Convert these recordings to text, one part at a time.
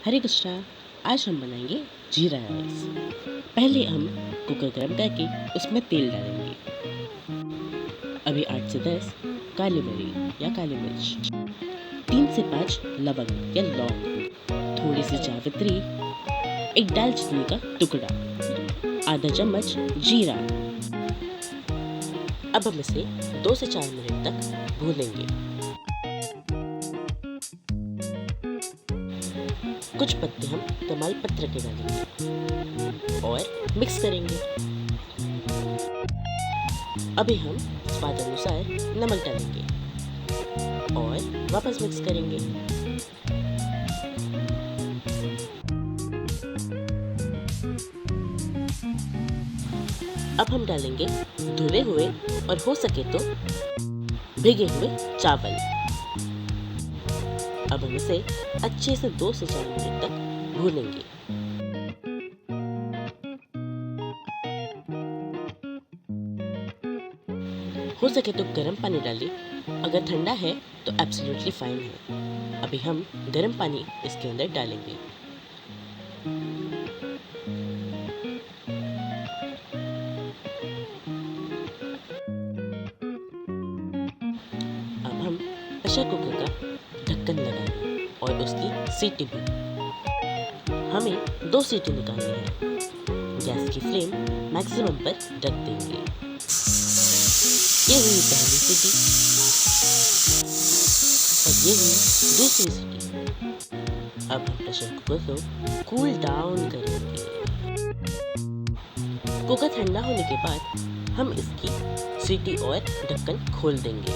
हरे कृष्णा। आज हम बनाएंगे जीरा राइस। पहले हम कुकर गर्म करके उसमें तेल डालेंगे। अभी 8 से 10 काली मिरी या काली मिर्च, 3 से 5 लवंग या लौंग, थोड़ी सी जावित्री, एक दालचीनी का टुकड़ा, आधा चम्मच जीरा। अब हम इसे 2 से 4 मिनट तक भूनेंगे। कुछ पत्ते हम तमाल पत्र के डालेंगे और मिक्स करेंगे। अभी हम स्वाद अनुसार नमक डालेंगे और वापस मिक्स करेंगे। अब हम डालेंगे धुले हुए और हो सके तो भीगे हुए चावल। अब हम इसे अच्छे से 2 से 4 मिनट तक भूनेंगे। हो सके तो गर्म पानी डालें, अगर ठंडा है तो एब्सोल्युटली फाइन है। अभी हम गर्म पानी इसके अंदर डालेंगे। अब हम प्रेशर कुकर का ढक्कन लगाएंगे और उसकी सीटी भी। हमें 2 सीटी निकालनी है। गैस की फ्लेम मैक्सिमम पर रख देंगे। ये हुई पहली सीटी और ये हुई दूसरी सीटी। अब हम प्रेशर कुकर को कूल डाउन करेंगे। कुकर ठंडा होने के बाद हम इसकी सीटी और ढक्कन खोल देंगे।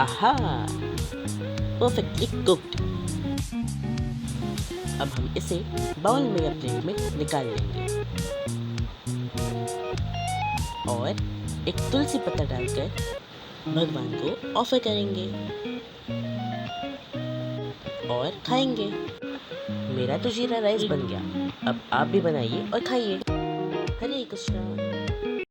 आहा, परफेक्टली कुक्ड। अब हम इसे बाउल में या प्लेट में निकाल लेंगे और एक तुलसी पत्ता डालकर भगवान को ऑफर करेंगे और खाएंगे। मेरा तो जीरा राइस बन गया। अब आप भी बनाइए और खाइए। हरे कृष्णा।